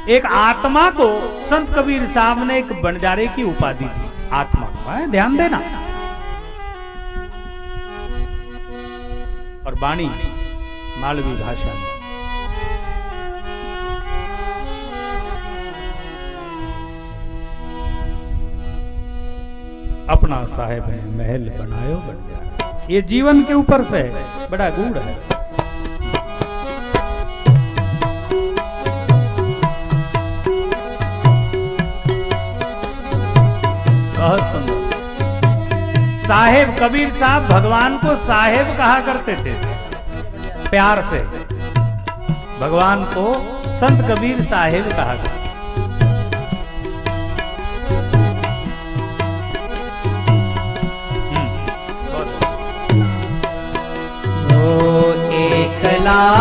एक आत्मा को संत कबीर साहब ने एक बंजारे की उपाधि दी, आत्मा को, ध्यान देना। और वाणी मालवी भाषा में। अपना साहेब है महल बनायो बंजारा, ये जीवन के ऊपर से है, बड़ा गूढ़ है। बहुत सुंदर। साहेब, कबीर साहब भगवान को साहेब कहा करते थे प्यार से। भगवान को संत कबीर साहेब कहा करते।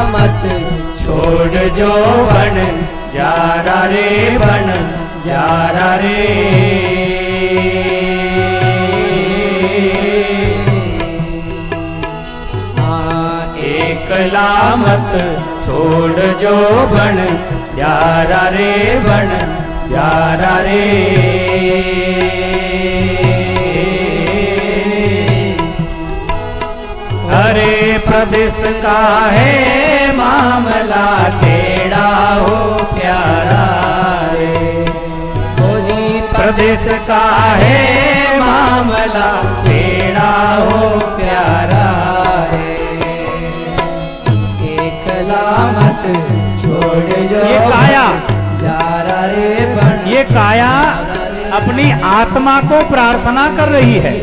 मत छोड़ जो बन जारा रे, बन जारा रे। हाँ, एकला मत छोड़ जो बन जारा रे, बन जारा रे। हरे प्रदेश का है मामला टेढ़ा हो प्यारा रे, ओ जी प्रदेश का है मामला टेढ़ा हो प्यारा रे। एकला मत छोड़ जो ये काया जारा रे, बन ये काया अपनी आत्मा को प्रार्थना कर रही है।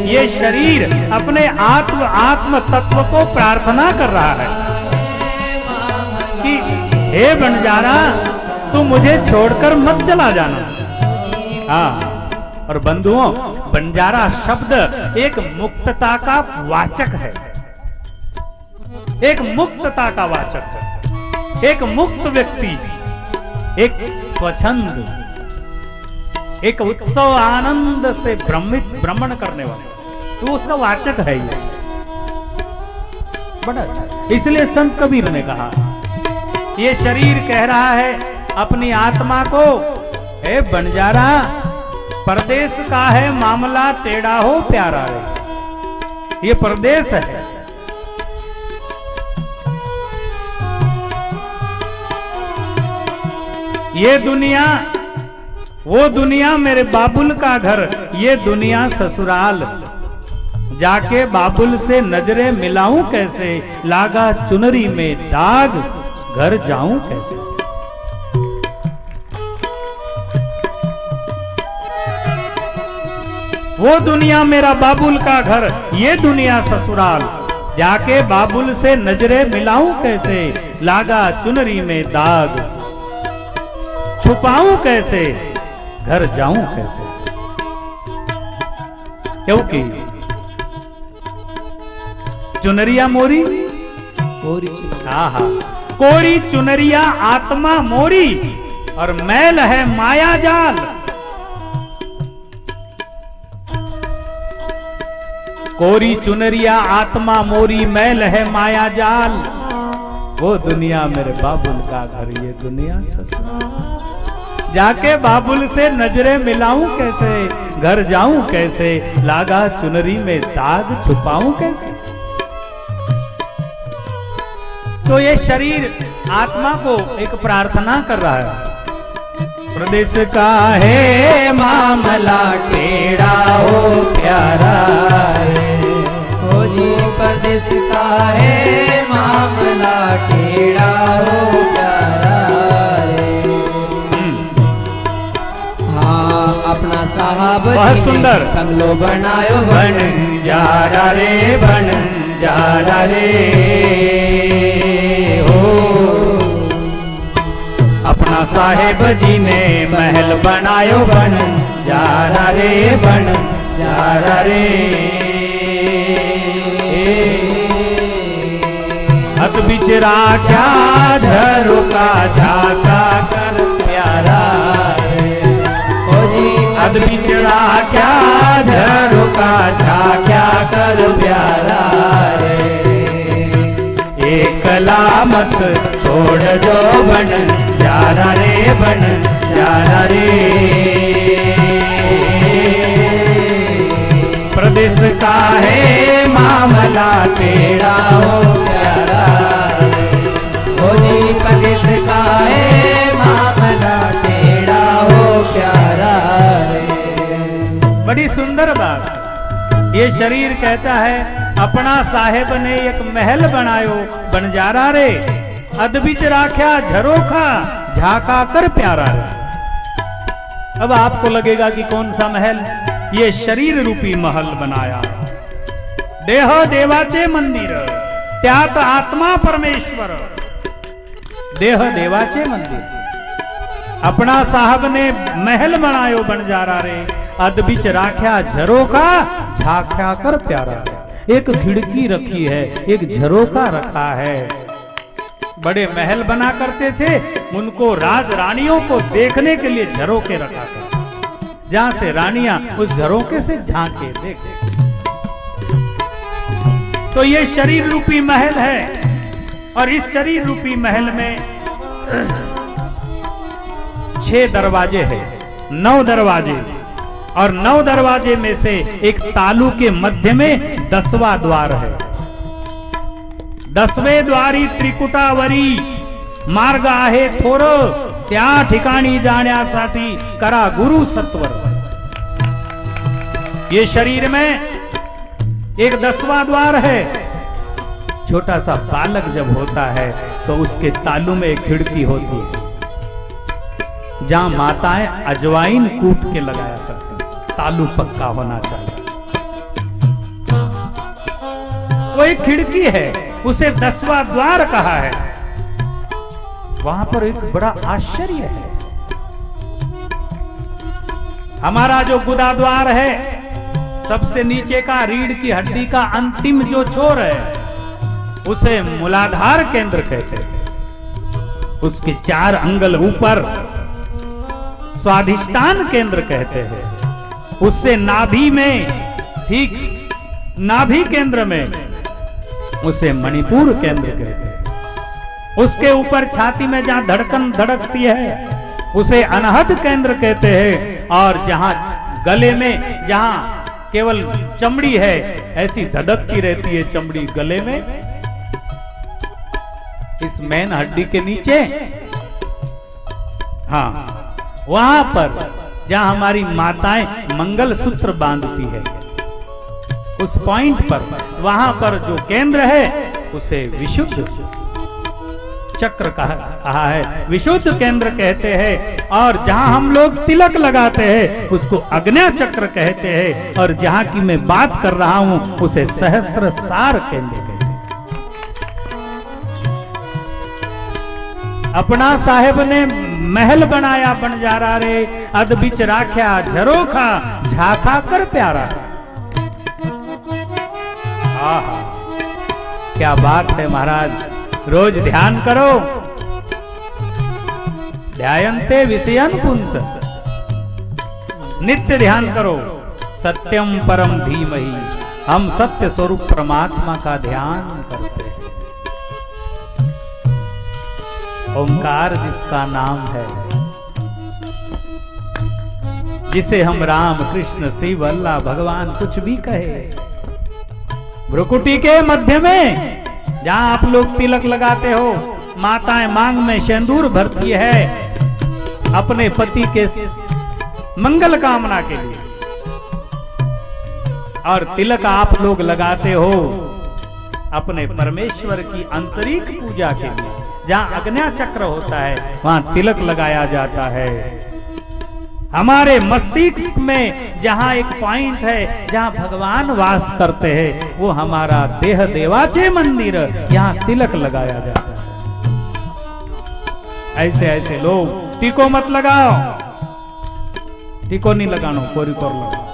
ये शरीर अपने आत्म तत्व को प्रार्थना कर रहा है कि हे बंजारा, तू मुझे छोड़कर मत चला जाना। हाँ, और बंधुओं, बंजारा शब्द एक मुक्तता का वाचक है, एक मुक्तता का वाचक है, एक मुक्त व्यक्ति, एक स्वच्छंद, एक उत्सव आनंद से भ्रमण करने वाला, तो उसका वाचक है ये। बड़ा अच्छा। इसलिए संत कबीर ने कहा, ये शरीर कह रहा है अपनी आत्मा को, हे बंजारा, परदेश का है मामला टेढ़ा हो प्यारा रे। ये परदेश है, ये दुनिया वो दुनिया मेरे बाबुल का घर, ये दुनिया ससुराल। जाके बाबुल से नजरें मिलाऊं कैसे, लागा चुनरी में दाग, घर जाऊं कैसे। वो दुनिया मेरा बाबुल का घर, ये दुनिया ससुराल। जाके बाबुल से नजरें मिलाऊं कैसे, लागा चुनरी में दाग, छुपाऊं कैसे, घर जाऊं कैसे। क्योंकि चुनरिया मोरी, कोरी चुनरिया आत्मा मोरी, और मैल है माया जाल। कोरी चुनरिया आत्मा मोरी, मैल है माया जाल। वो दुनिया मेरे बाबुल का घर, ये दुनिया ससुराल। जाके बाबुल से नजरें मिलाऊं कैसे, घर जाऊं कैसे, लागा चुनरी में दाग, छुपाऊं कैसे। तो ये शरीर आत्मा को एक प्रार्थना कर रहा है, प्रदेश का है मामला टेढ़ा हो प्यारा रे, ओ जी प्रदेश का है मामला टेढ़ा हो प्यारा रे। हाँ, अपना साहब बहुत सुंदर बंगलो बनायो बन जारा रे, बन जारा रे। अपना साहेब जी ने महल बनायो बन जारा रे, बन जारा रे। हत बिचरा क्या झरोका झाका कर प्यारा रे, ओ जी हत बिचरा क्या झरोका झाका कर प्यारा रे। कला मत छोड़ जो बन जारा रे बन जारा रे। प्रदेश का है मामला तेरा हो प्यारा रे, ओ जी प्रदेश का है मामला तेरा हो प्यारा रे। बड़ी सुंदर बात। ये शरीर कहता है अपना साहेब ने एक महल बनायो बनजारा रे, अदबिच राख्या झरोखा झाका कर प्यारा रे। अब आपको लगेगा कि कौन सा महल? ये शरीर रूपी महल बनाया। देह देवाचे मंदिर त्यात आत्मा परमेश्वर। देह देवाचे मंदिर। अपना साहब ने महल बनायो बनजारा रे, अदबिच राख्या झरोखा झाख्या कर प्यारा। एक खिड़की रखी है, एक झरोखा रखा है। बड़े महल बना करते थे, उनको राज रानियों को देखने के लिए झरोके रखा था, जहां से रानियां उस झरोके से झांके देखे। तो ये शरीर रूपी महल है, और इस शरीर रूपी महल में 6 दरवाजे हैं, 9 दरवाजे, और 9 दरवाजे में से एक तालू के मध्य में 10वां द्वार है। 10वें द्वारी त्रिकुटावरी मार्ग आहे थोर, त्या ठिकाणी जाण्यासाठी करा गुरु सत्वर। ये शरीर में एक 10वां द्वार है। छोटा सा बालक जब होता है तो उसके तालू में एक खिड़की होती है, जहां माताएं अजवाइन कूट के लगाया करती। तालू पक्का होना चाहिए। वो एक खिड़की है, उसे 10वां द्वार कहा है। वहां पर एक बड़ा आश्चर्य है। हमारा जो गुदा द्वार है, सबसे नीचे का रीढ़ की हड्डी का अंतिम जो छोर है, उसे मूलाधार केंद्र कहते हैं। उसके 4 अंगल ऊपर स्वाधिष्ठान केंद्र कहते हैं। उससे नाभि में, ठीक नाभि केंद्र में, उसे मणिपुर केंद्र कहते हैं। उसके ऊपर छाती में जहां धड़कन धड़कती है, उसे अनहद केंद्र कहते हैं। और जहां गले में, जहां केवल चमड़ी है, ऐसी धड़कती रहती है चमड़ी गले में, इस मेन हड्डी के नीचे, हाँ वहां पर जहां हमारी माताएं मंगल सूत्र बांधती है, उस पॉइंट पर, वहां पर जो केंद्र है उसे विशुद्ध चक्र कहा है, विशुद्ध केंद्र कहते हैं। और जहां हम लोग तिलक लगाते हैं उसको आज्ञा चक्र कहते हैं। और जहां की मैं बात कर रहा हूं उसे सहस्रसार केंद्र कहते हैं। अपना साहेब ने महल बनाया बनजारा रे, अदबिच राख्या झरोखा झाखा कर प्यारा। आहा, क्या बात है महाराज। रोज ध्यान करो। ध्यायन्ते विषयन पुंस, नित्य ध्यान करो। सत्यम परम धीमहि, हम सत्य स्वरूप परमात्मा का ध्यान करते हैं। ओंकार जिसका नाम है, जिसे हम राम कृष्ण शिव अल्लाह भगवान कुछ भी कहे, भ्रुकुटी के मध्य में जहां आप लोग तिलक लगाते हो, माताएं मांग में सिंदूर भरती है अपने पति के मंगल कामना के लिए, और तिलक आप लोग लगाते हो अपने परमेश्वर की आंतरिक पूजा के लिए। जहां आज्ञा चक्र होता है वहां तिलक लगाया जाता है। हमारे मस्तिष्क में जहां एक पॉइंट है जहां भगवान वास करते हैं, वो हमारा देह देवाचे मंदिर, यहां तिलक लगाया जाता है। ऐसे ऐसे लोग टीको मत लगाओ, टीको नहीं लगानो, कोरी कोर लगाओ।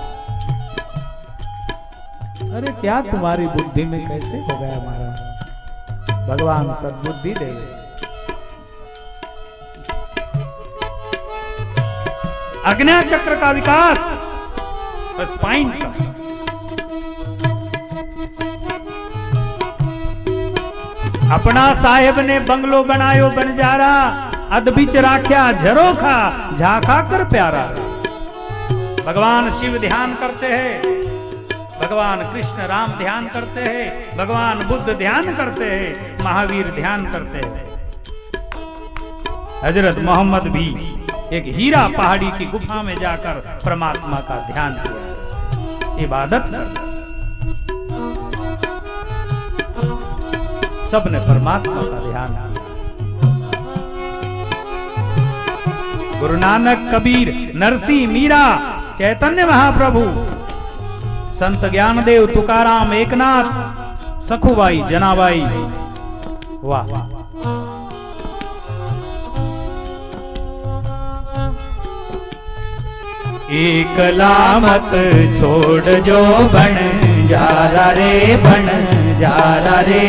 अरे क्या तुम्हारी बुद्धि में कैसे हो गया महाराज, भगवान सद्बुद्धि दे। आज्ञा चक्र का विकास, स्पाइन का। अपना साहेब ने बंगलो बनायो बंजारा, अद बिच राख्या झरोखा, झाखा कर प्यारा। भगवान शिव ध्यान करते हैं, भगवान कृष्ण राम ध्यान करते हैं, भगवान बुद्ध ध्यान करते हैं, महावीर ध्यान करते हैं। हजरत मोहम्मद भी एक हीरा पहाड़ी की गुफा में जाकर परमात्मा का ध्यान किया, इबादत करते। सबने परमात्मा का ध्यान किया। गुरु नानक, कबीर, नरसिंह, मीरा, चैतन्य महाप्रभु, संत ज्ञानदेव, तुकाराम, एकनाथ, सखुबाई, जनाबाई, वाह। एकला मत छोड़ जो बन जारा रे, बन जारा रे।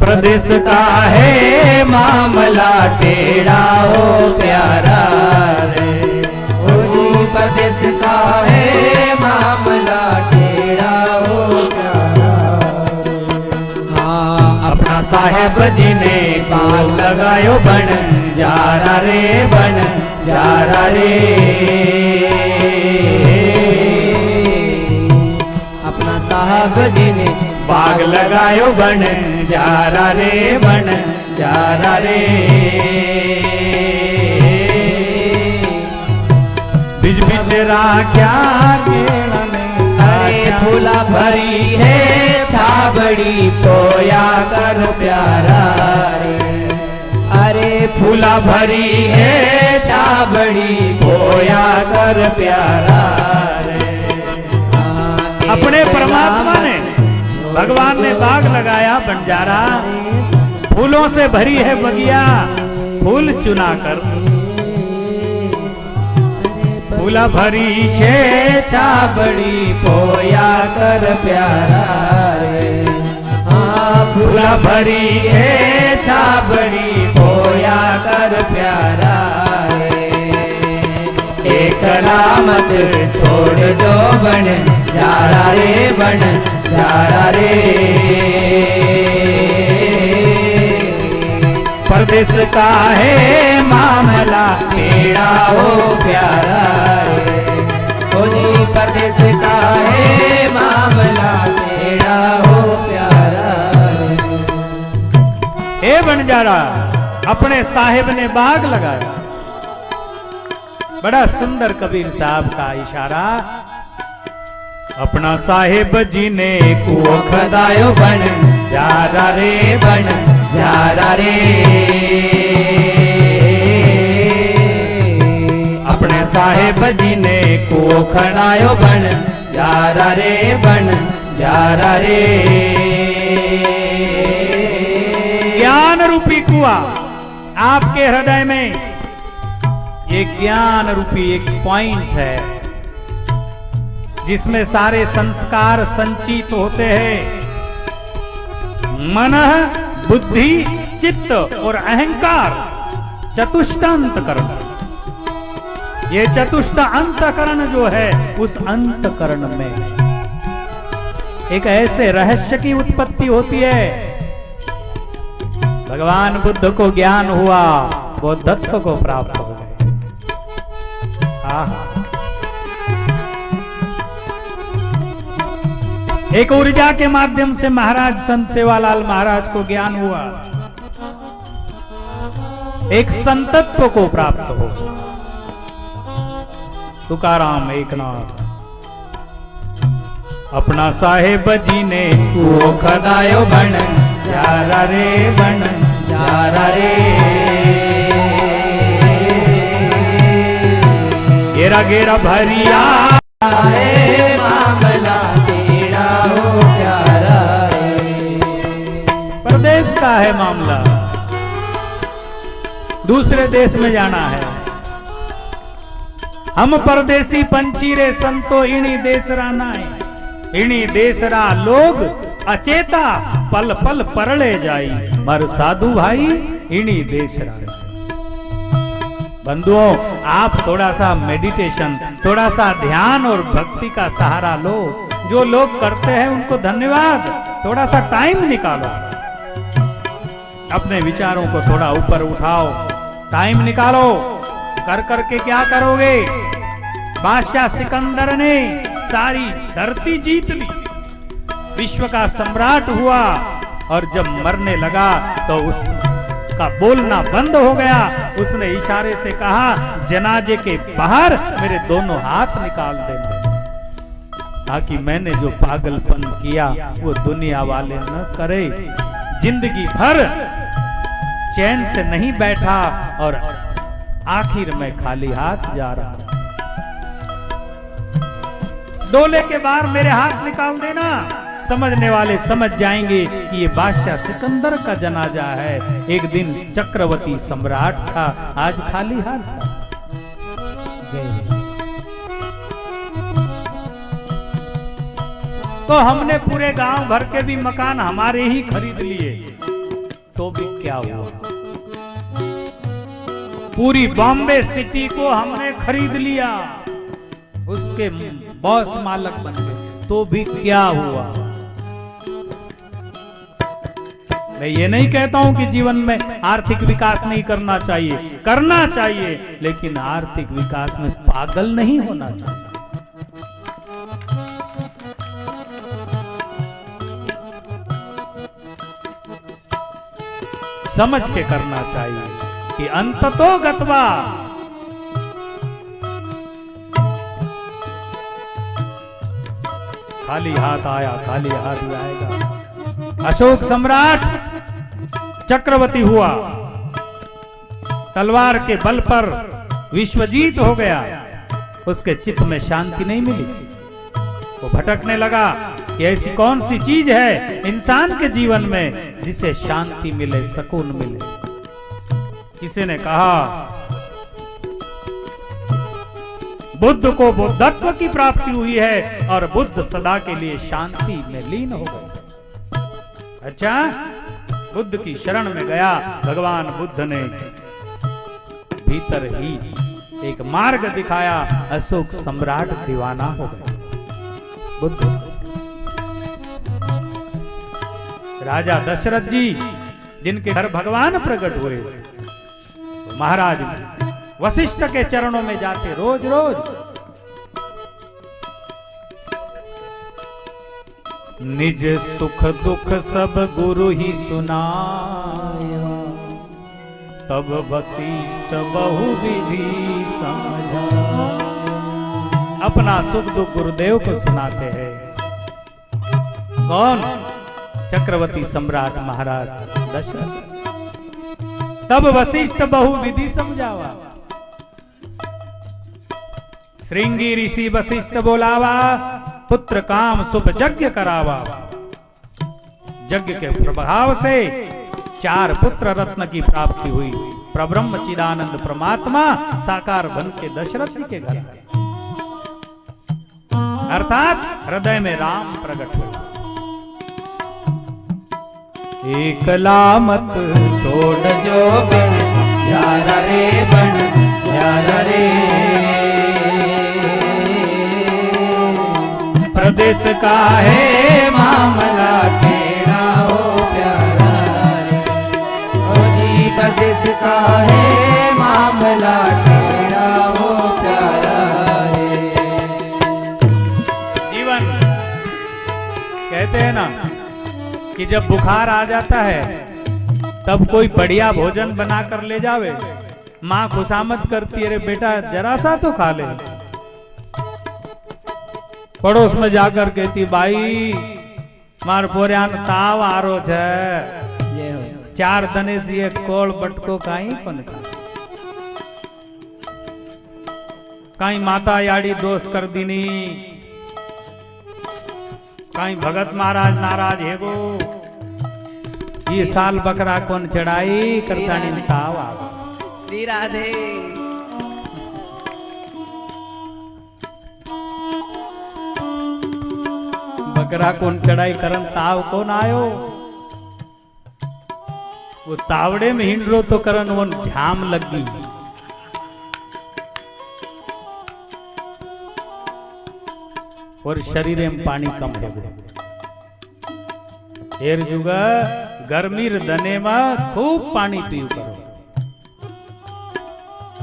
प्रदेश का है मामला टेढ़ा हो प्यारा रे, ओ जी प्रदेश का है मामला टेढ़ा हो प्यारा रे। हाँ, अपना साहेब जी ने बाग लगायो बन जारा रे, बन जारा रे। अपना साहब जी ने बाग लगायो बन जारा रे, बन जारा रे। बिच बिच राख्या केला ने, अरे फूला भरी है छाबड़ी पोया कर प्यारा रे। अरे फूला भरी है छाबड़ी पोया कर प्यारा रे। अपने परमात्मा ने, भगवान ने बाग लगाया बंजारा, फूलों से भरी है बगिया, फूल चुना कर। फूला भरी है छाबड़ी पोया कर प्यारा रे। हाँ, फूला भरी है छाबड़ी पोया कर प्यारा रे। एकला मत छोड़ जो बन जारा रे, बन जारा रे। परदेश का है मामला टेढ़ा हो प्यारा रे, ओ जी परदेश का है मामला टेढ़ा हो प्यारा रे। हे बंजारा, अपने साहेब ने बाग लगाया। बड़ा सुंदर कबीर साहब का इशारा। अपना साहेब जी ने कुओं खदायो बन जारा रे, बन जारा रे। अपने साहेब जी ने कुओं खदायो बन जारा रे, बन जारा रे। ज्ञान रूपी कुआं आपके हृदय में, ये ज्ञान रूपी एक पॉइंट है जिसमें सारे संस्कार संचित होते हैं। मन, बुद्धि, चित्त और अहंकार, चतुष्ट अंतकरण। ये चतुष्ट अंतकरण जो है, उस अंतकरण में एक ऐसे रहस्य की उत्पत्ति होती है। भगवान बुद्ध को ज्ञान हुआ, वो दत्त को प्राप्त हो गए। एक ऊर्जा के माध्यम से महाराज संत सेवालाल महाराज को ज्ञान हुआ, एक संतत्व को प्राप्त हो। तुकाराम, एकनाथ, अपना साहेब जी ने कुओं खदायो बन जारा रे, बन जारा रे। गेरा गेरा भरिया है मामला टेढ़ा हो प्यारा रे। परदेश का है मामला, दूसरे देश में जाना है। हम परदेसी पंछी रे संतो इणी देसरा नाय, इणी देसरा लोग अचेता पल पल परले जाई। मर साधु भाई इणी देसरा। बंधुओं, आप थोड़ा सा मेडिटेशन, थोड़ा सा ध्यान और भक्ति का सहारा लो। जो लोग करते हैं उनको धन्यवाद। थोड़ा सा टाइम निकालो, अपने विचारों को थोड़ा ऊपर उठाओ, टाइम निकालो। कर करके क्या करोगे? बादशाह सिकंदर ने सारी धरती जीत ली, विश्व का सम्राट हुआ, और जब मरने लगा तो उसका बोलना बंद हो गया। उसने इशारे से कहा, जनाजे के बाहर मेरे दोनों हाथ निकाल देना, ताकि मैंने जो पागलपन किया वो दुनिया वाले न करे। जिंदगी भर चैन से नहीं बैठा और आखिर में खाली हाथ जा रहा। डोले के बाहर मेरे हाथ निकाल देना। समझने वाले समझ जाएंगे कि ये बादशाह सिकंदर का जनाजा है। एक दिन चक्रवर्ती सम्राट था, आज खाली हाथ था। तो हमने पूरे गांव भर के भी मकान हमारे ही खरीद लिए, तो भी क्या हुआ? पूरी बॉम्बे सिटी को हमने खरीद लिया, उसके बॉस मालक बन गए, तो भी क्या हुआ? मैं ये नहीं कहता हूं कि जीवन में आर्थिक विकास नहीं करना चाहिए, करना चाहिए, लेकिन आर्थिक विकास में पागल नहीं होना चाहिए। समझ के करना चाहिए कि अंततो गत्वा खाली हाथ आया, खाली हाथ ही आएगा। अशोक सम्राट चक्रवर्ती हुआ, तलवार के बल पर विश्वजीत हो गया। उसके चित्त में शांति नहीं मिली, वो भटकने लगा कि ऐसी कौन सी चीज है इंसान के जीवन में जिसे शांति मिले, सुकून मिले। किसी ने कहा, बुद्ध को बुद्धत्व की प्राप्ति हुई है और बुद्ध सदा के लिए शांति में लीन हो गए। अच्छा, बुद्ध की शरण में गया। भगवान बुद्ध ने भीतर ही एक मार्ग दिखाया। अशोक सम्राट दीवाना हो गया। बुद्ध राजा दशरथ जी जिनके घर भगवान प्रकट हुए, तो महाराज वशिष्ठ के चरणों में जाते रोज रोज। निज सुख दुख सब गुरु ही सुनाया, तब वशिष्ठ बहु विधि समझा। अपना सुख दुख गुरुदेव को सुनाते हैं। कौन? चक्रवर्ती सम्राट महाराज दशरथ। तब वशिष्ठ बहु विधि समझावा। श्रृंगी ऋषि वशिष्ठ बोलावा, पुत्र काम शुभ यज्ञ करावा। यज्ञ के प्रभाव से 4 पुत्र रत्न की प्राप्ति हुई। प्रब्रह्म चिदानंद परमात्मा साकार बन के दशरथ जी के घर आए, अर्थात हृदय में राम प्रकट हुए। एकला मत छोड़ जो बन प्यारा रे, बन प्यारा रे। प्रदेश का है मामला तेरा हो प्यारा रे, ओ जी प्रदेश का है मामला तेरा हो प्यारा रे। जीवन कहते हैं ना कि जब बुखार आ जाता है तब कोई बढ़िया भोजन बना कर ले जावे, माँ खुशामद करती है, अरे बेटा जरा सा तो खा ले। पड़ोस में जाकर कहती, भाई मार पोरियान ताव आरो छे, 4 दने से एक कोल बटको काई कोन का। काई माता याड़ी दोष कर दीनी, काई भगत महाराज नाराज है वो। ये साल बकरा कौन चढ़ाई करतानी ताव आवा। श्री राधे। बकरा कौन चढ़ाई करन ताव कौन आयो। वो तावड़े में हिंडरो तो करन वो झाम लगी। और शरीर में पानी कम है। एर जुगा गर्मीर दने में खूब पानी पीव करो।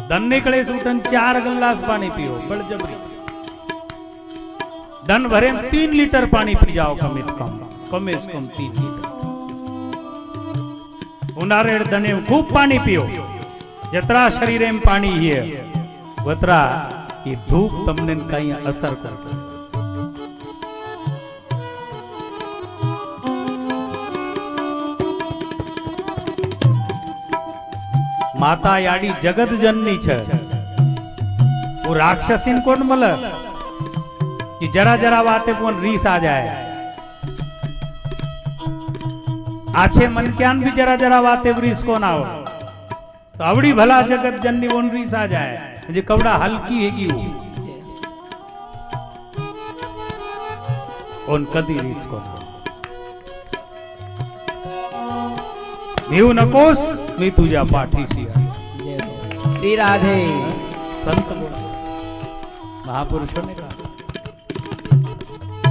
दन निकले सूतन 4 गिलास पानी पियो बड़जबरी। दन भरे में 3 लीटर पानी पी जाओ कम से कम 3 लीटर। उनारे दने में खूब पानी पियो। जतरा शरीर में पानी है वतरा ये धूप तमने कहीं असर करता। माता याडी जगत जननी छे। वो राक्षसीन कोण मले कि जरा जरा बाते पण रीस आ जाए। आछे मन क्यान भी जरा जरा बाते रीस को ना हो तो अवड़ी भला जगत जननी वन रीस आ जाए। जे कवड़ा हल्की है की उन कदी रीस को ना नीव नकोस मी तुझा पाठीसी श्री राधे। संत महापुरुषों ने कहा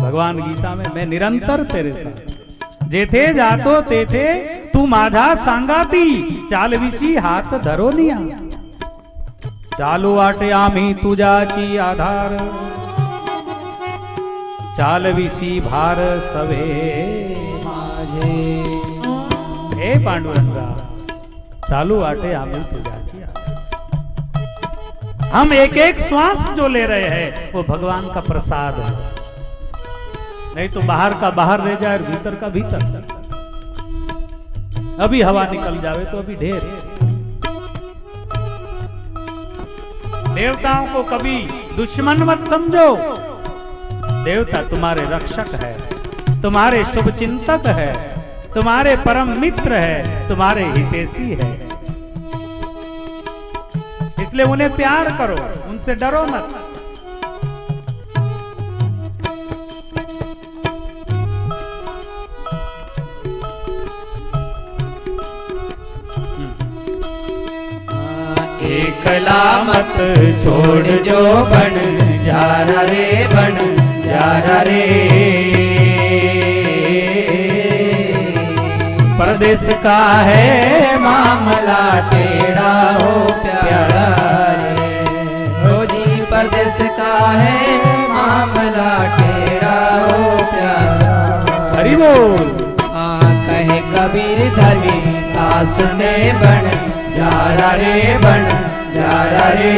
भगवान गीता में मैं निरंतर तेरे साथ जेथे जातो तेथे तू माझा सांगाती चालविसी हात धरोनिया चालू वाटे आम्ही तुझाची आधार चालविसी भार सवे माझे। हे पांडुरंगा चालू वाटे आम्ही तुझाची आधार। हम एक एक श्वास जो ले रहे हैं वो भगवान का प्रसाद है। नहीं तो बाहर का बाहर रह जाए और भीतर का भीतर। अभी हवा निकल जावे तो अभी ढेर। देवताओं को कभी दुश्मन मत समझो। देवता तुम्हारे रक्षक है, तुम्हारे शुभ चिंतक है, तुम्हारे परम मित्र है, तुम्हारे हितैषी है। इसलिए उन्हें प्यार करो, उनसे डरो मत। एकला मत छोड़ जो बन जारा रे बन जारा रे। परदेश का है मामला टेढ़ा हो प्यारा रे। हो जी परदेश का है मामला टेढ़ा हो प्यारा। हरि बोल। कहे कबीर धनी दास से बन जारा रे बन जारा रे।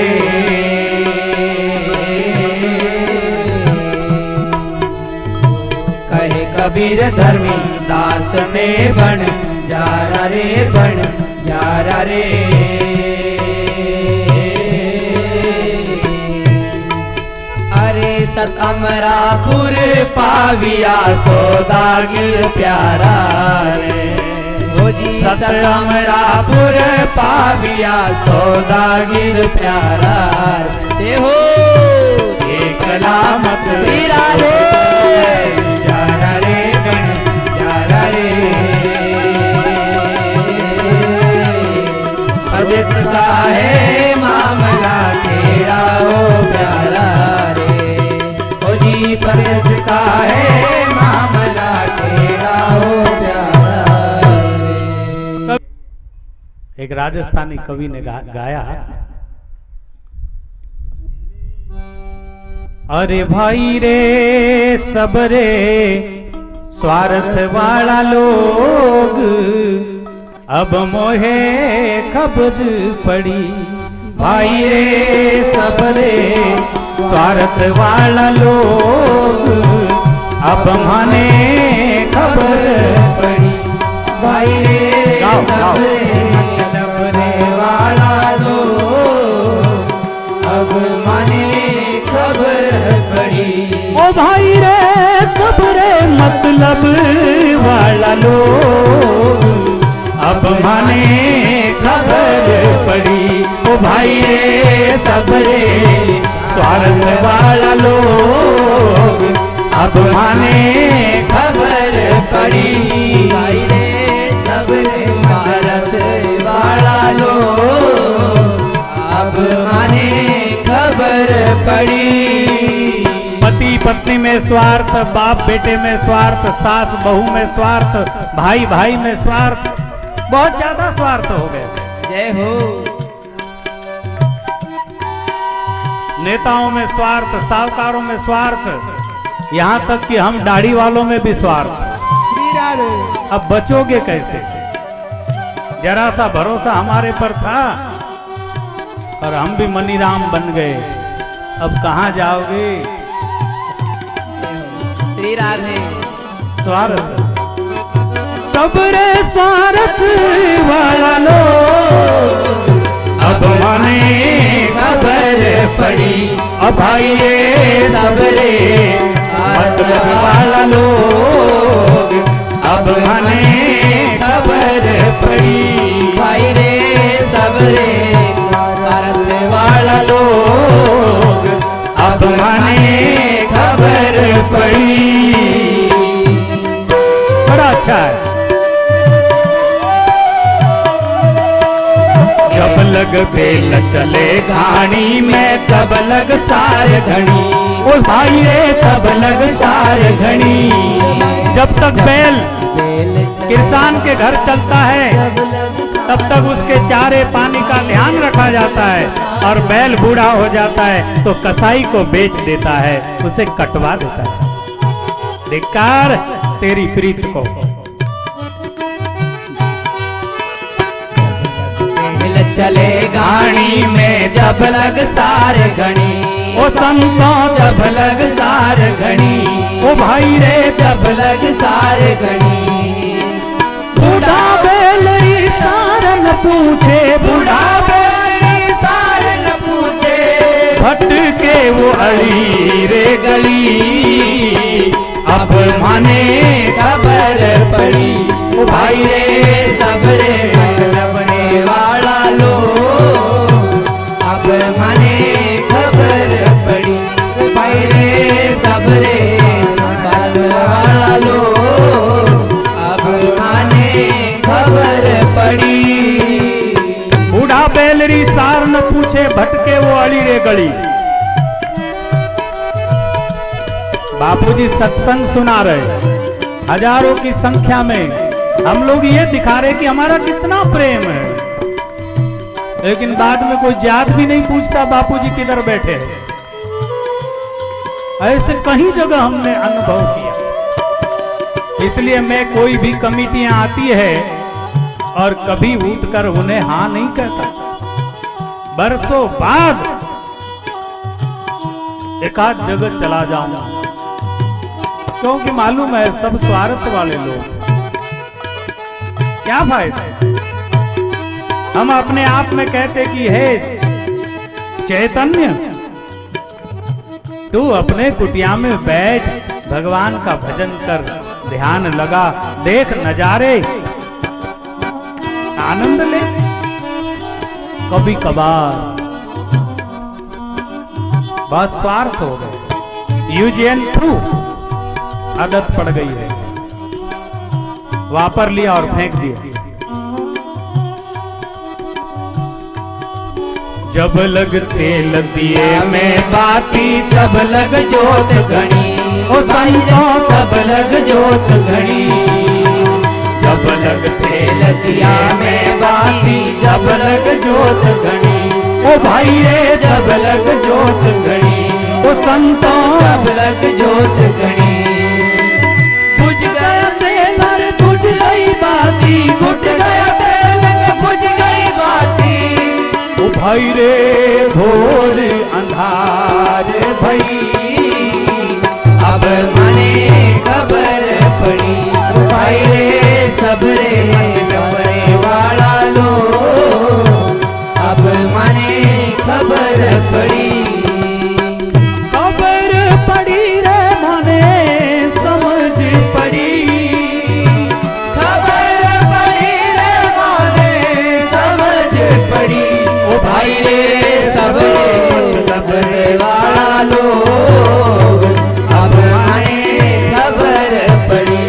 कहे कबीर धर्मी दास से बन जारा रे बन जारा रे। अरे सत अमरापुर पाविया सौदागिर प्यारा रे। सत अमरापुर पाविया सौदागिर प्यारा रे। हो एकला मत श्री राधे जारा रे बन जारा रे। परदेश का है मामला टेढ़ा हो प्यारा रे। हो जी परदेश का है मामला टेढ़ा हो प्यारा। एक राजस्थानी कवि ने गाया, अरे भाई रे सबरे स्वार्थ वाला लोग अब मोहे खबर पड़ी। भाई रे सबरे स्वार्थ वाला लोग अब माने खबर पड़ी। भाई रे सबरे वाला लोग अब माने खबर पड़ी। ओ भाई रे सबरे मतलब वाला लोग अब माने खबर पड़ी। ओ भाई रे सबरे स्वार्थ वाला लोग अब माने खबर पड़ी। भाई रे सबरे स्वार्थ वाला लोग अब माने खबर पड़ी। पति पत्नी में स्वार्थ, बाप बेटे में स्वार्थ, सास बहू में स्वार्थ, भाई भाई में स्वार्थ, बहुत ज्यादा स्वार्थ हो गए। जय हो। नेताओं में स्वार्थ, साहूकारों में स्वार्थ, यहाँ तक कि हम दाढ़ी वालों में भी स्वार्थ। श्री राधे। अब बचोगे कैसे? जरा सा भरोसा हमारे पर था और हम भी मनीराम बन गए, अब कहाँ जाओगे? श्री राधे। स्वार्थ सबरे स्वार्थ वाला लोग अब माने खबर पड़ी, अब भाई ये सबरे मतलब वाला लोग अब माने खबर पड़ी, भाई रे सबरे स्वार्थ वाला लोग अब माने खबर पड़ी। बड़ा अच्छा है। जब लग बेल चले घानी में, जब लग सार घड़ी, ओ भाई रे सब लग सार घड़ी। जब तक बैल बेल चले किसान के घर चलता है जब लग तब तक उसके चारे पानी का ध्यान रखा जाता है, और बैल बूढ़ा हो जाता है तो कसाई को बेच देता है, उसे कटवा देता है। धिक्कार तेरी प्रीत को। बेल चले गाड़ी में, जब लग सार घड़ी, ओ संतों जब लग सार घड़ी, ओ भाई रे जब लग सार घड़ी। बूढ़ा बैलरी सारन पूछे, बूढ़ा बेली सार न पूछे, भटके वो अली रे गली, अब माने खबर पड़ी, ओ भाई रे सबरे सबरे वाला लो, अब माने खबर पड़ी, ओ भाई रे सबरे सबरे वाला लो, अब माने खबर पड़ी। बूढ़ा बैलरी सार न पूछे, भटके वो अली रे गली। बापूजी सत्संग सुना रहे, हजारों की संख्या में हम लोग ये दिखा रहे कि हमारा कितना प्रेम है, लेकिन बाद में कोई जात भी नहीं पूछता बापूजी किधर बैठे हैं। ऐसे कहीं जगह हमने अनुभव किया। इसलिए मैं कोई भी कमिटियां आती है और कभी उठकर उन्हें हाँ नहीं कहता। बरसों बाद एकाध जगह चला जाऊंगा, क्योंकि मालूम है सब स्वार्थ वाले लोग। क्या फायदा? हम अपने आप में कहते कि हे चैतन्य, तू अपने कुटिया में बैठ, भगवान का भजन कर, ध्यान लगा, देख नजारे, आनंद ले। कभी कभार बहुत स्वार्थ हो गए, यूज एंड थ्रू आदत पड़ गई है, वापर लिया और फेंक दिया। जब लग तेल दिए में बाती, जब लग जोत घड़ी, ओ संतों जब लग जोत घड़ी, जब लग तेल दिया में बाती, जब लग जोत घड़ी, ओ भाई रे जब लग जोत घड़ी, ओ संतों जब लग जोत घड़ी। बुझ गया तेल और बुझ गई बाती, बुझ गया तेल में बुझ गई बाती, ओ भाई रे घोर अंधार भई, अब माने खबर पड़ी, भाई रे सबरे सबरे वाला लो, अब माने खबर पड़ी। खबर पड़ी रे माने समझ पड़ी, खबर पड़ी रे माने समझ पड़ी, ओ भाई रे सबरे सबरे वाला लोग, अब माने खबर पड़ी,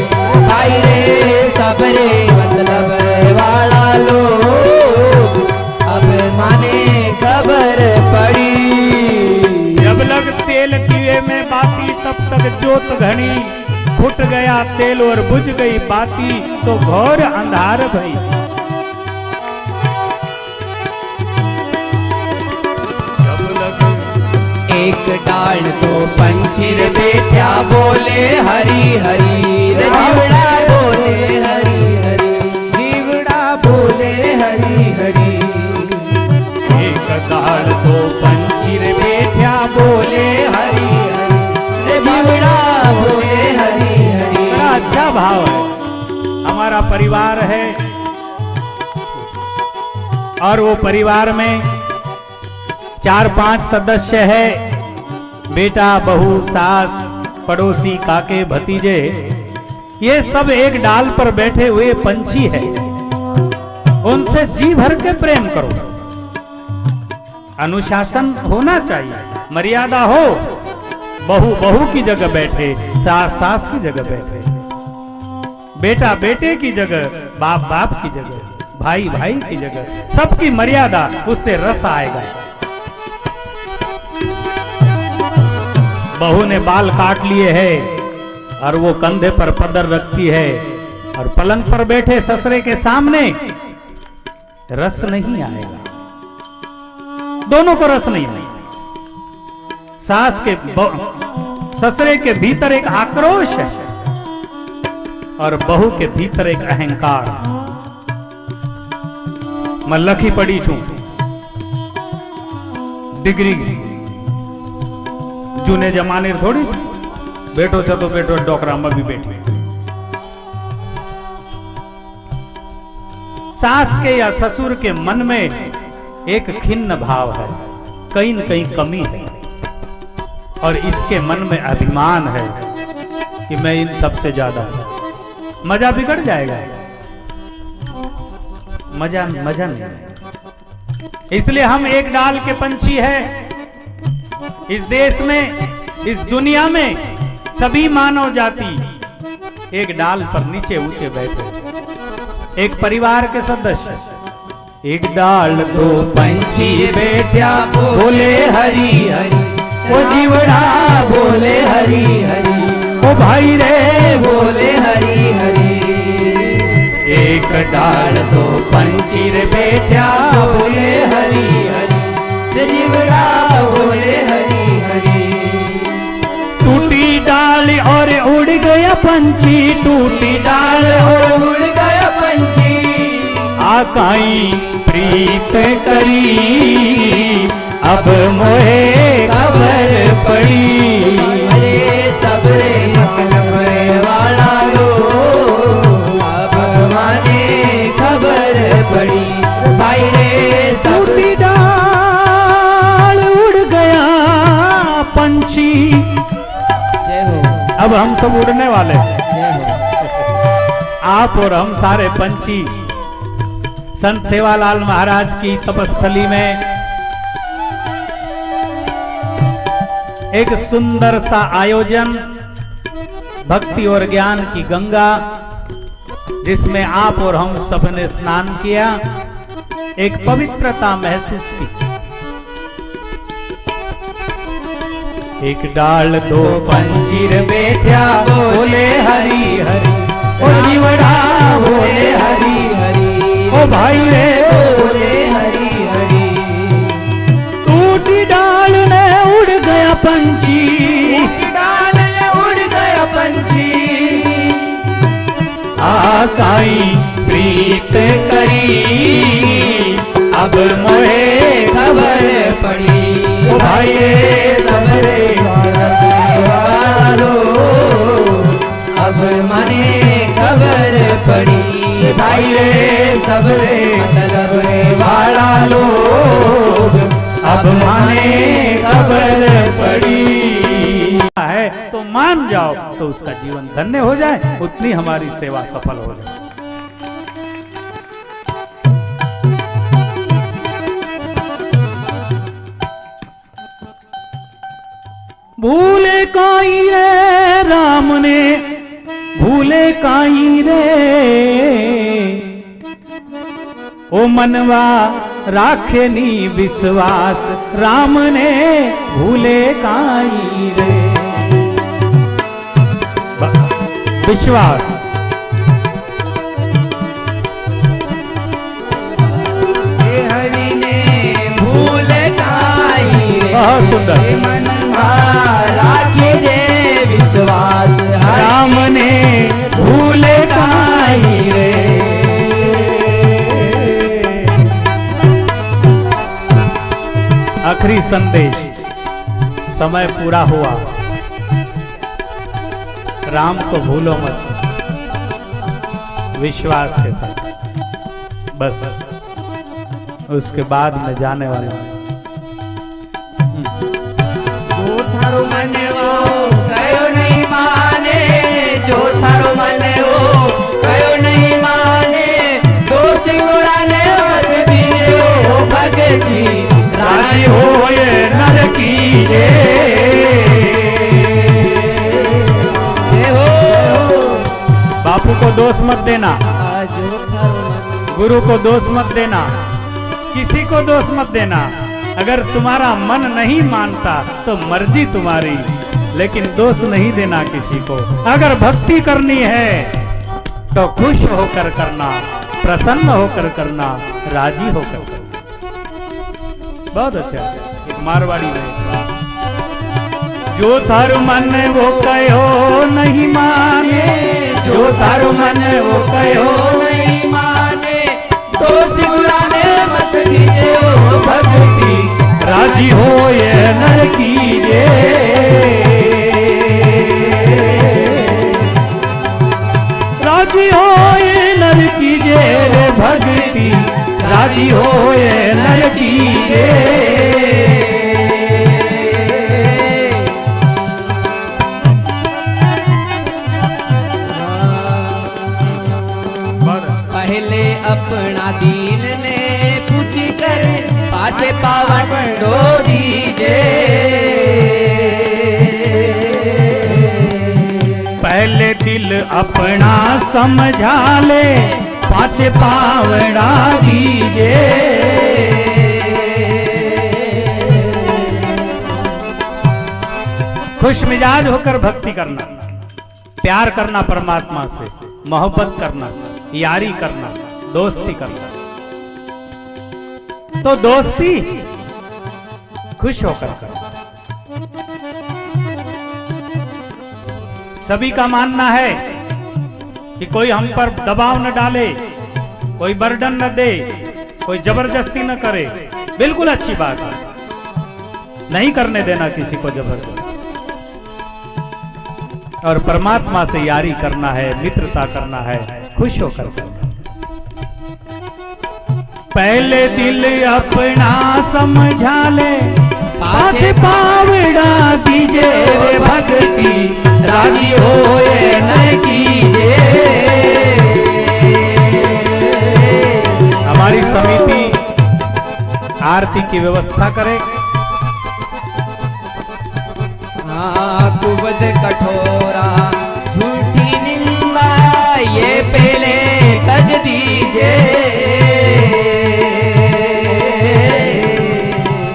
भाई रे सबरे जोत घनी, फुट गया तेल और बुझ गई बाती, तो घोर अंधार भई। एक डाल तो पंछी रे बैठा बोले हरी हरी रे जीवड़ा बोले हरी हरी, जीवड़ा बोले हरी हरी। एक डाल तो पंछी रे बैठा बोले हरी हरी रे जीवड़ा बोले हरी हरी। बड़ा अच्छा भाव है। हमारा परिवार है और वो परिवार में 4-5 सदस्य है, बेटा, बहू, सास, पड़ोसी, काके, भतीजे, ये सब एक डाल पर बैठे हुए पंछी है। उनसे जी भर के प्रेम करो। अनुशासन होना चाहिए, मर्यादा हो। बहू बहू की जगह बैठे, सास सास की जगह बैठे, बेटा बेटे की जगह, बाप बाप की जगह, भाई भाई की जगह, सबकी मर्यादा, उससे रस आएगा। बहू ने बाल काट लिए है और वो कंधे पर पदर रखती है और पलंग पर बैठे ससुरे के सामने, रस नहीं आएगा। दोनों को रस नहीं आएगा। सास के ससुरे के भीतर एक आक्रोश है और बहू के भीतर एक अहंकार। मैं लखी पड़ी छू डिग्री जूने जमाने थोड़ी बैठो छो तो बैठो, डोकरा में भी बैठी। सास के या ससुर के मन में एक खिन्न भाव है, कहीं न कहीं कमी है और इसके मन में अभिमान है कि मैं इन सबसे ज्यादा। मजा बिगड़ जाएगा, मजा नहीं। इसलिए हम एक डाल के पंछी है। इस देश में, इस दुनिया में सभी मानव जाति एक डाल पर नीचे ऊंचे बैठे, एक परिवार के सदस्य। एक डाल तो पंछी बैठा बोले हरी हरी, वो जीवड़ा बोले हरी हरी, ओ भाई रे बोले हरी हरी। एक डाल तो पंछी रे बैठा बोले हरी हरी, रे जीवड़ा बोले हरी हरी। टूटी डाल और उड़ गया पंछी, टूटी डाल और उड़ गया पंछी, आकाई प्रीत करी अब मोहे खबर पड़ी। अरे सबरे नंबर वाला लो, अब माने खबर पड़ी। भाई रे टूटी डाल उड़ गया पंछी। जय हो। अब हम सब उड़ने वाले हैं, जय हो। आप और हम सारे पंछी संत सेवालाल महाराज की तपस्थली में एक सुंदर सा आयोजन, भक्ति और ज्ञान की गंगा, जिसमें आप और हम सब ने स्नान किया, एक पवित्रता महसूस की। एक डाल दो पंछी रे बैठा बोले हरी हरी, ओ जीवड़ा बोले हरी हरी, ओ भाई रे बोले हरी हरी। टूटी डाल ने उड़ गया पंछी, डाल ने उड़ गया पंछी, आकाई प्रीत करी अब मोहे खबर पड़ी। ओ भाई सबरे वालो अब मने खबर पड़ी। भाई रे सबरे मतलब वाला लोग अब माने खबर पड़ी। है तो मान जाओ तो उसका जीवन धन्य हो जाए, उतनी हमारी सेवा सफल हो जाए। भूले काई रे राम ने, भूले काई रे, ओ मनवा राखे नी विश्वास, राम ने भूले काई रे। विश्वास। हरि ने भूल काई बहुत सुंदर। मन राखिजे विश्वास राम ने भूल काई रे। आखिरी संदेश, समय पूरा हुआ, राम को भूलो मत, विश्वास के साथ। बस उसके बाद मैं जाने वाला हूं। जो थारो मन वो कयो नहीं माने, जो थारो मन वो कयो नहीं माने, दोष गुणाने मत दीजियो भगती राजी हो ये नर की बापू को दोष मत देना, गुरु को दोष मत देना, किसी को दोष मत देना। अगर तुम्हारा मन नहीं मानता तो मर्जी तुम्हारी, लेकिन दोष नहीं देना किसी को। अगर भक्ति करनी है तो खुश होकर करना, प्रसन्न होकर करना, राजी होकर करना। बहुत अच्छा। एक मारवाड़ी में, जो थार मन वो कहो नहीं माने, जो थारो मन वो कयो नहीं माने, दोष गुणाने मत दीजियो भगती राजी हो ये नर कीजे। राजी हो ये नर कीजे रे भगती, राजी हो ये नर कीजे। पहले अपना दीन ने पूछ कर पाछे पावन डो दीजे। पहले दिल अपना समझा ले, पाछे पावड़ा दीजे। खुश मिजाज होकर भक्ति करना, प्यार करना परमात्मा से, मोहब्बत करना, यारी करना, दोस्ती करना। तो दोस्ती खुश होकर करना। सभी का मानना है कि कोई हम पर दबाव न डाले, कोई बर्डन न दे, कोई जबरदस्ती न करे। बिल्कुल अच्छी बात है, नहीं करने देना किसी को जबरदस्ती। और परमात्मा से यारी करना है, मित्रता करना है, खुश होकर करना। पहले दिल अपना समझा ले, पाछे पावड़ा दीजे भक्ति राजी हो ये नर कीजे। हमारी समिति आरती की व्यवस्था करे। कुबद कठोरा झूठी निंदा ये पहले तज दीजे।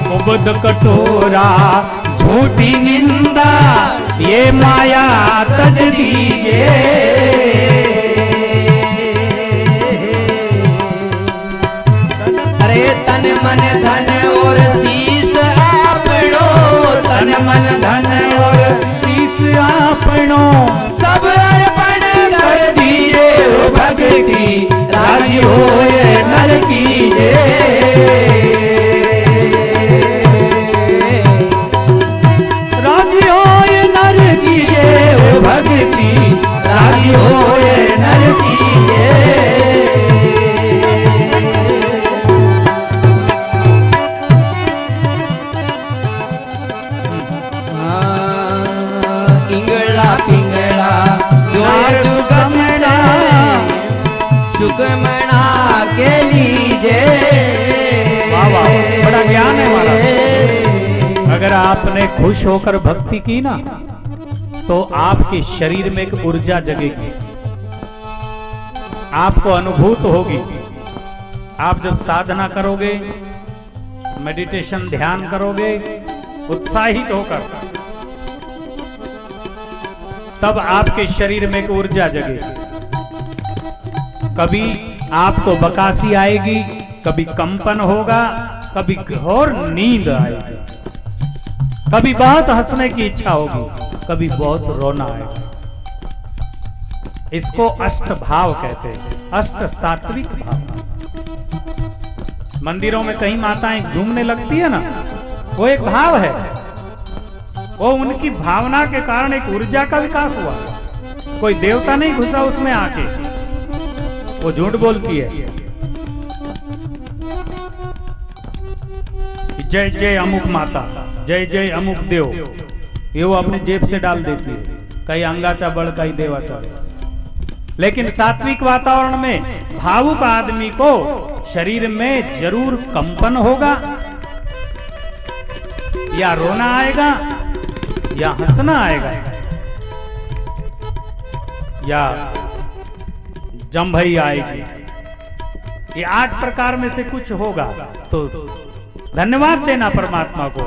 कुबद कठोरा झूठी निंदा ये माया तज दीजे। अरे तन मन धन और शीस आपनो, तन मन धन और शीस आपनो सब अर्पण कर दीजे भक्ति राजी हो ये नर कीजे। राजी हो ये नर कीजे भक्ति राजी हो ये नर कीजे। सुखमना के लीजे। वाह वाह, बड़ा ज्ञान है हमारा। अगर आपने खुश होकर भक्ति की ना, तो आपके शरीर में एक ऊर्जा जगेगी, आपको अनुभूत होगी। आप जब साधना करोगे, मेडिटेशन ध्यान करोगे उत्साहित होकर, तब आपके शरीर में एक ऊर्जा जगेगी। कभी आपको बकासी आएगी, कभी कंपन होगा, कभी घोर नींद आएगी, कभी बहुत हंसने की इच्छा होगी, कभी बहुत रोना आएगा। इसको अष्ट भाव कहते हैं, अष्ट सात्विक भाव। मंदिरों में कहीं माताएं झूमने लगती है ना, वो एक भाव है। वो उनकी भावना के कारण एक ऊर्जा का विकास हुआ। कोई देवता नहीं घुसा उसमें आके, वो झूठ बोलती है। जय जय अमुक माता, जय जय अमुक देव, ये वो अपनी जेब से डाल देती है, कहीं अंगाचा बड़ कहीं देवाचा। लेकिन सात्विक वातावरण में भावुक आदमी को शरीर में जरूर कंपन होगा, या रोना आएगा, या हंसना आएगा, या जंभई आएगी। ये 8 प्रकार में से कुछ होगा। तो धन्यवाद देना परमात्मा को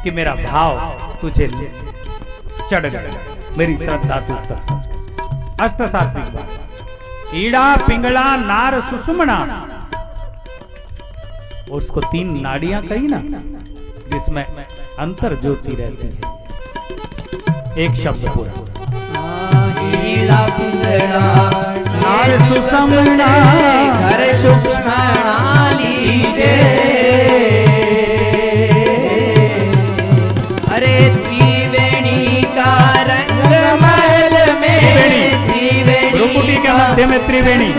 कि मेरा भाव तुझे चढ़ गया, मेरी श्रद्धा तुझ तक। अष्ट सात्विक बात। ईड़ा पिंगला नार सुषुम्ना, उसको 3 नाड़ियां कही ना, जिसमें अंतर ज्योति रहती है। एक शब्द पूरा। ईड़ा पिंगला नार सुषुम्ना, घर सूक्ष्म लीजे। अरे त्रिवेणी का रंग महल में, त्रिवेणी के मध्य में त्रिवेणी,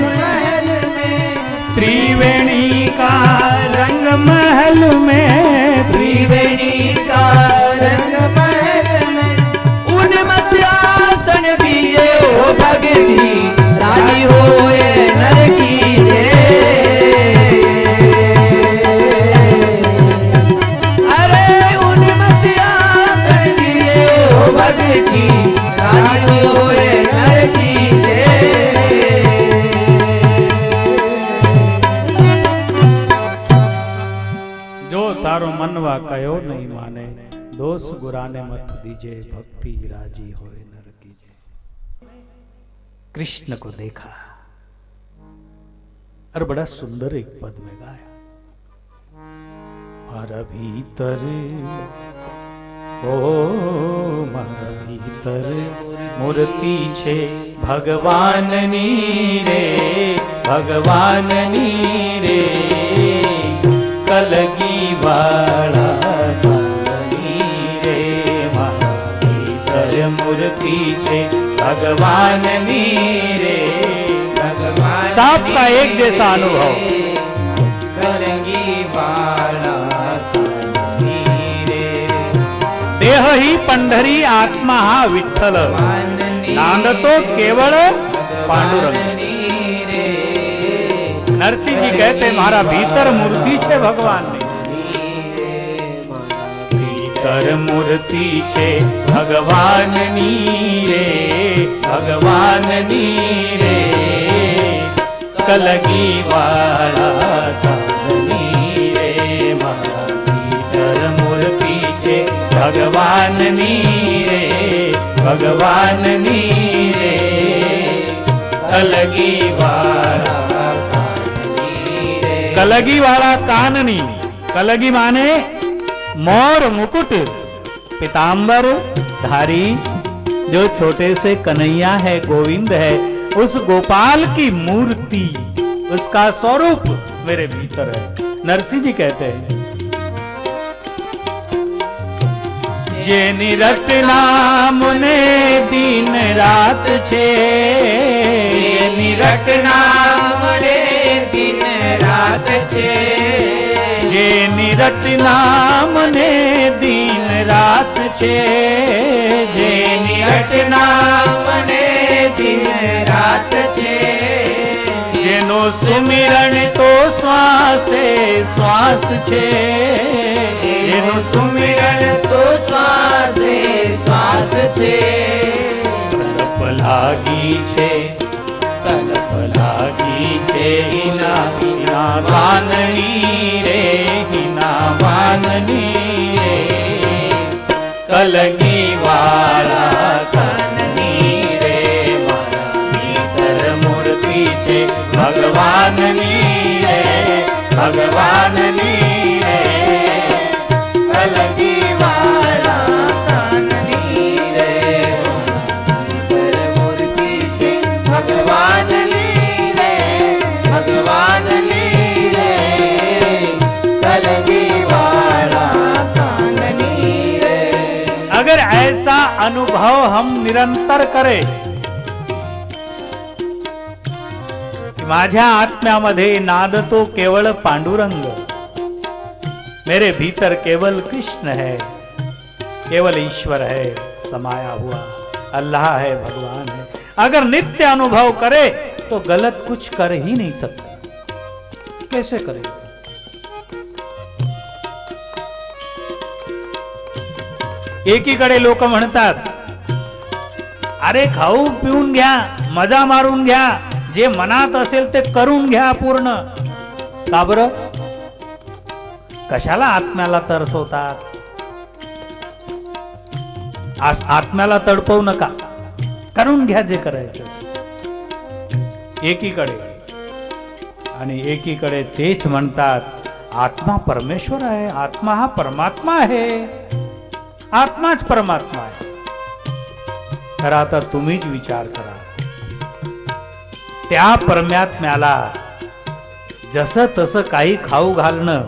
त्रिवेणी का रंग महल में, त्रिवेणी का रंग महल में, उन मद्रासन बीजे हो भगती, राजी होए नर कीजे। अरे उन मद्रासन बीजे हो भगती, राजी होए नर कीजे। तारो मनवा कयो नहीं माने, दोष गुराने मत दीजे, भक्ति राजी होए नर कीजे। कृष्ण को देखा और बड़ा सुंदर एक पद में गाया। मारा भीतर ओ मारा भीतर मूर्ति छे भगवान नी रे, भगवान नी रे, कलगी वाला रे, मारा भीतर मूर्ति छे भगवान नी रे, भगवान। सबका एक जैसा अनुभव। कलगी वाला रे, देह ही पंढरी आत्मा हा विठ्ठल, नांदतो केवळ पांडुरंग। नरसिंह जी कहते मारा भीतर मूर्ति छे भगवान ने, भीतर मूर्ति छे भगवान नी रे, भगवान नी रे, कलगी वाला नी रे, मारा भीतर मूर्ति छे भगवान नी रे, भगवान नी रे, कलगी वाला। कलगी वाला काननी, कलगी माने मोर मुकुट, पीतांबर धारी, जो छोटे से कन्हैया है, गोविंद है, उस गोपाल की मूर्ति, उसका स्वरूप मेरे भीतर है। नरसिंह जी कहते हैं जे निरट नाम ने दिन रात छे, निरट नाम रे दिन रात छे, जे निरट नाम ने दिन रात छे, जे निरट नाम ने दिन रात छे, जेनो सुमिरण तो श्वासे श्वास छे, जेनो सुमिरण तो श्वासे श्वास छे, तलप लागी छे, तलप लागी छे, हिना हिना वाननी रे, हिना वाननी रे, कलगी वाला काननी भगवाननी रे कलगी वाला काननी रे भीतर मूर्ति छे भगवाननी रे भगवाननी रे कलगी वाला काननी रे। अगर ऐसा अनुभव हम निरंतर करें, माझ्या आत्म्यामध्ये नादतो केवळ पांडुरंग, मेरे भीतर केवल कृष्ण है, केवल ईश्वर है समाया हुआ, अल्लाह है, भगवान है। अगर नित्य अनुभव करे तो गलत कुछ कर ही नहीं सकता। कैसे करे? एकीकडे लोक म्हणतात, अरे खाऊन पिऊन घ्या, मजा मारून घ्या, जे मनात असेल ते करून घ्या पूर्ण. का बरं? कशाला आत्म्याला तरसवतात? आत्म्याला तडपवू नका, करून घ्या जे करायचं. एकीकडे आणि एकीकडे तेच म्हणतात आत्मा परमेश्वर आहे, आत्मा हा परमात्मा आहे, आत्माच परमात्मा आहे. तर आता तुम्हीच विचार करा, त्या परमात्म्याला जसं तसं काही खाऊ घालणं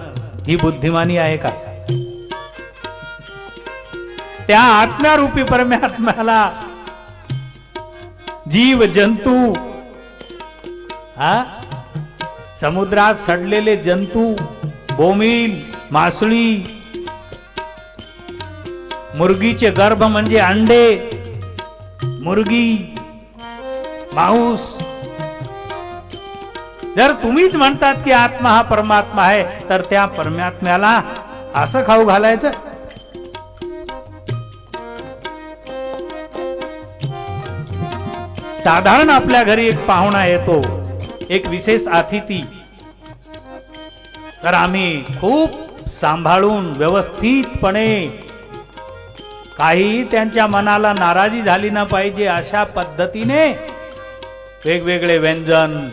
ही बुद्धिमानी आहे का? त्या आत्म्यारूपी परमात्म्याला जीव जंतू, समुद्रात सडलेले जंतू, बोमील, मासळी, मुर्गीचे गर्भ म्हणजे अंडे, मुर्गी, मांस, जर तुम्हीच म्हणतात की आत्मा हा परमात्मा आहे, तर त्या परमात्म्याला असं खाऊ घालायचं? साधारण आपल्या घरी एक पाहुणा येतो, एक विशेष अतिथी, तर आम्ही खूप सांभाळून व्यवस्थितपणे, काही त्यांच्या मनाला नाराजी झाली ना पाहिजे अशा पद्धतीने वेगवेगळे व्यंजन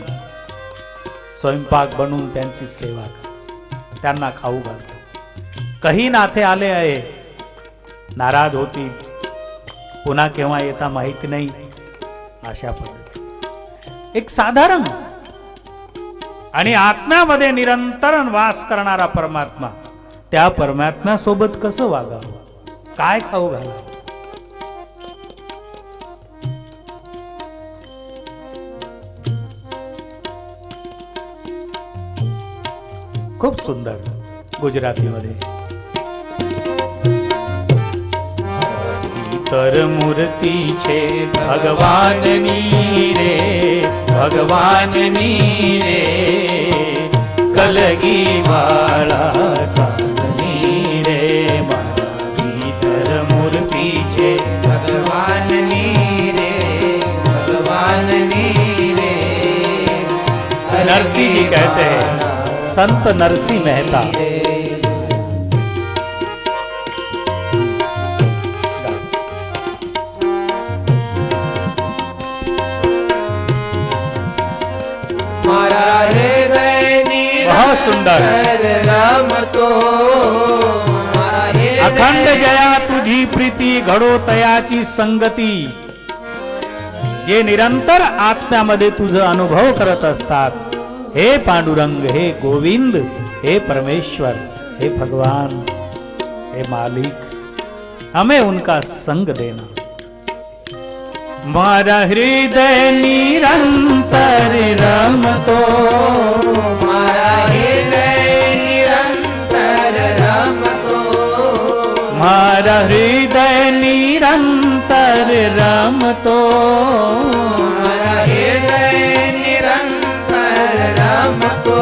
स्वयंपाक बनवून त्यांची सेवा करतो, त्यांना खाऊ घालतो. काही नाते आले आहे, नाराज होतील, पुन्हा केव्हा येता माहिती नाही, अशा पद्धती एक साधारण. आणि आत्म्यामध्ये निरंतर वास करणारा परमात्मा, त्या परमात्म्या सोबत कसं वागावं, काय खाऊ घालावं? खूप सुंदर गुजरातीमध्ये. तर मूर्ती छे भगवाननी रे भगवाननी रे कलगी वाला काननी रे मारा भीतर मूर्ति छे भगवाननी रे भगवाननी रे। नरसिंह जी कहते हैं, संत नरसिंह मेहता, मारा हृदय बहुत सुंदर, रमतो अखंड जया तुझी प्रीती घडो तयाची संगती. जे निरंतर आत्म्यामध्ये तुझं अनुभव करत असतात, हे पांडुरंग, हे गोविंद, हे परमेश्वर, हे भगवान, हे मालिक, हमें उनका संग देना. मारा हृदय निरंतर रमतो, मारा हृदय निरंतर रमतो, मारा हृदय निरंतर रमतो, मारा हृदय निरंतर रमतो.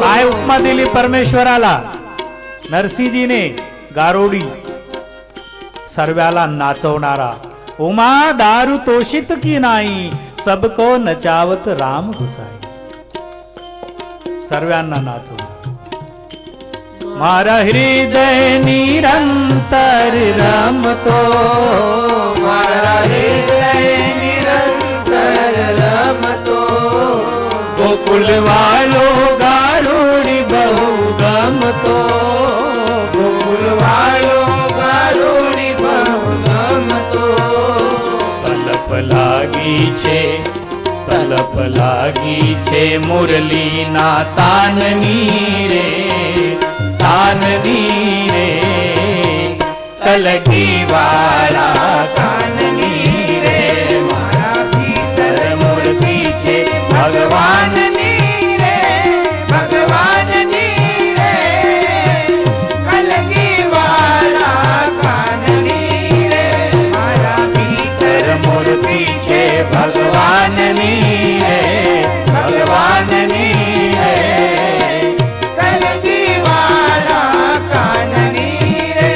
काय उपमा दिली परमेश्वराला नरसिंहजीने? गारोडी, सर्व्याला नाचवणारा. उमा दारू तोषित की नाही, सबको नचावत राम घुसाई. सर्वांना नाचवणार. मारा हृदय निरंतर रमतो, मारा हृदय निरंतर रमतो. गोकुल वालो गारोडी बहु लागी छे मुरली ना ताननी रे, ताननी रे, कलगी वाला काननी रे, मारा भीतर मूर्ति छे भगवान नी रे, भगवान नी रे, कलगी वाला काननी रे, मारा भीतर मूर्ति छे भगवान नी रे, भगवान नी रे, कलगी वाला काननी रे।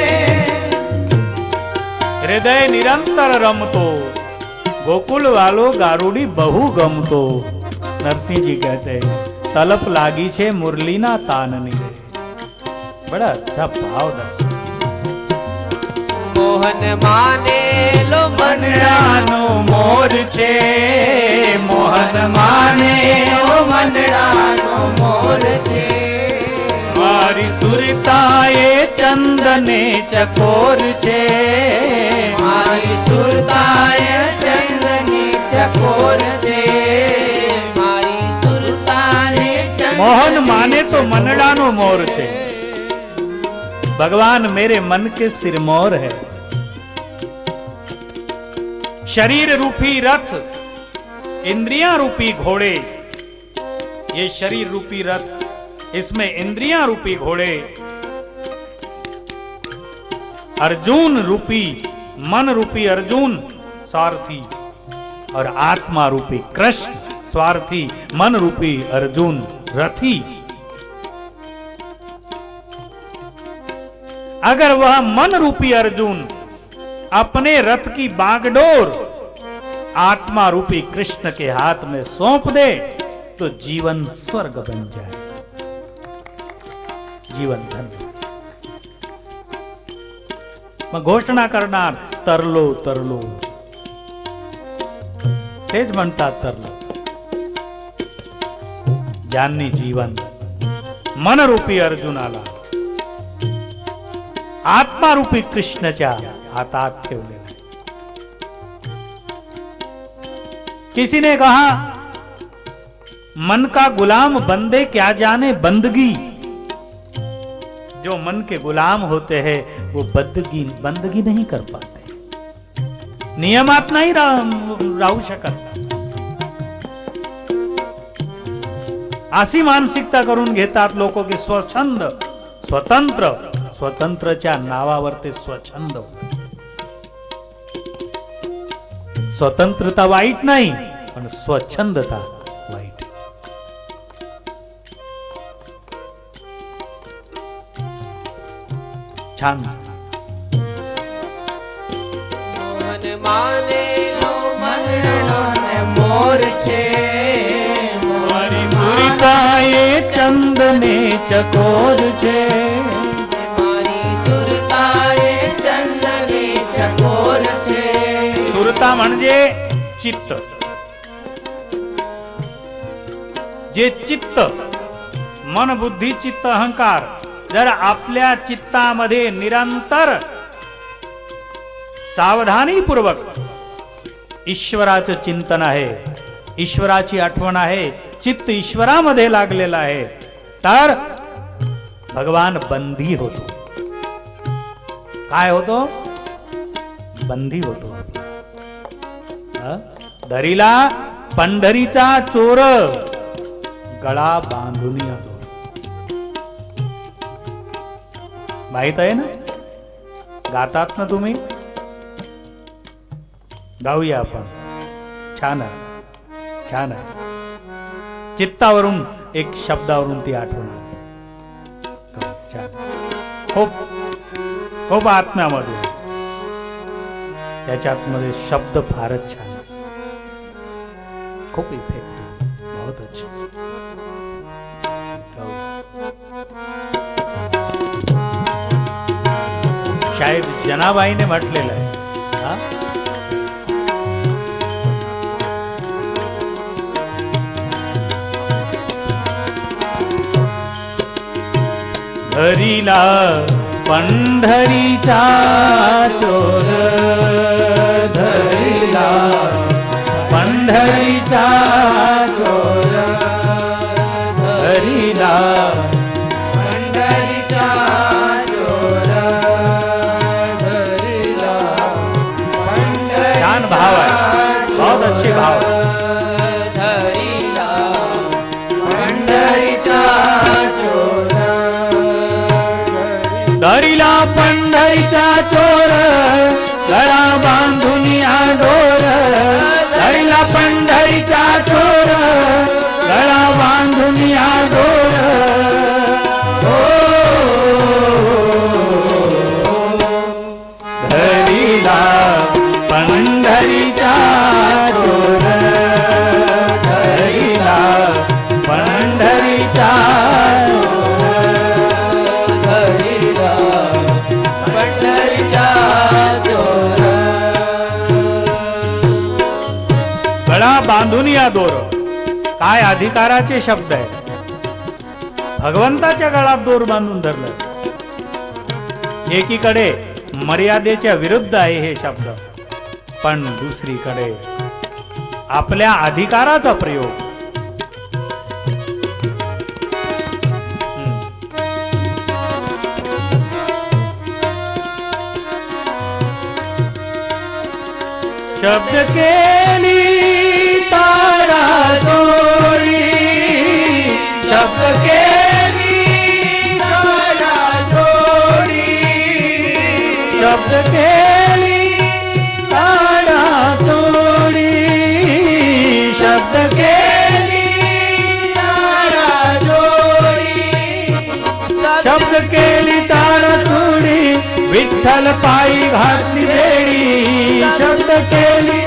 हृदय निरंतर रमतो, गोकुल वालो गारुड़ी बहु गमतो। नरसिंह जी कहते हैं तलप लागी छे मुरली ना ताननी रे। बड़ा अच्छा भाव दर्शन। मोहन माने लो मनडानो मोर छे, मोहन माने लो मनडानो मोर छे, मारी सुरताए चंदने चकोर छे, मारी सुरताए चंदने चकोर छे, मारी सुरताए चंदने। मोहन माने तो मनडानो मोर छे, भगवान मेरे मन के सिरमौर है। शरीर रूपी रथ, इंद्रियां रूपी घोड़े, ये शरीर रूपी रथ, इसमें इंद्रियां रूपी घोड़े, अर्जुन रूपी मन रूपी अर्जुन सारथी, और आत्मा रूपी कृष्ण स्वार्थी मन रूपी अर्जुन रथी। अगर वह मन रूपी अर्जुन अपने रथ की बागडोर आत्मा रूपी कृष्ण के हाथ में सौंप दे तो जीवन स्वर्ग बन जाए, जीवन धन्य। मैं घोषणा करणार तरलो तरलो, तेज म्हणतात तरलो। ज्यांनी जीवन मन रूपी अर्जुनाला आत्मा रूपी कृष्णच्या हातात ठेवले। किसी ने कहा मन का गुलाम बंदे क्या जाने बंदगी। जो मन के गुलाम होते हैं वो बंदगी नहीं कर पाते, नियमात नाही राहू शकत। अशी मानसिकता करून घेतात लोक की स्वच्छंद स्वतंत्र, स्वतंत्रच्या नावावर ते स्वच्छंद। स्वतंत्रता वाईट नाही, पण स्वच्छंदता वाईट। छान। मोहन माने लो मनडानो मोर छे, मारी सुरताए चंदने चकोर छे, मारी सुरताए चंदने चकोर छे। सुरता म्हणजे चित्त, जे चित्त मन बुद्धी चित्त अहंकार जर आपल्या चित्तामध्ये निरंतर सावधानीपूर्वक ईश्वराचं चिंतन आहे, ईश्वराची आठवण आहे, चित्त ईश्वरामध्ये लागलेला आहे, तर भगवान बंधी होतो। काय होतो? बंधी होतो। दरीला पंढरीचा चोर गळा बांधून येतो। माहित आहे ना? गातात ना तुम्ही? गाऊया आपण। छान आहे, छान आहे। चित्तावरून एक शब्दावरून ती आठवण आली। छान, खूप खूप आत्म्यामध्ये त्याच्यात मध्ये शब्द फारच छान, खूप इफेक्टिव्ह, बहुत अच्छा। शायद जनाबाईने म्हटलेलं आहे। हा, धरीला पंढरीचा चोर, धरीला पंढरीचा चोर, धरिला पंढरीचा चोर धरिला पंढरीचा छान भाव आहे, बहुत अच्छे भाव आहे. धरिला पंढरीचा चोर धरिला पंढरीचा चोर गळा बांधून या डोर. धरिला पंढरीचा चोर गळा बांधून या डोर. धरिला पंढरीचा चोर धरिला पंढरीचा धरिला पंढरीचा चोर गळा बांधून या दोर. काय अधिकाराचे शब्द आहे. भगवंताच्या गळात दोर बांधून धरलं. एकीकडे मर्यादेच्या विरुद्ध आहे हे शब्द, पण दुसरीकडे आपल्या अधिकाराचा प्रयोग. शब्द केली तारा जोडी. शब्द केली तारा जोडी. शब्द केली तारा तोडी. शब्द केली तारा जोडी. शब्द केली तारा तोडी. विठ्ठल पायी घातली बेडी. शब्द केली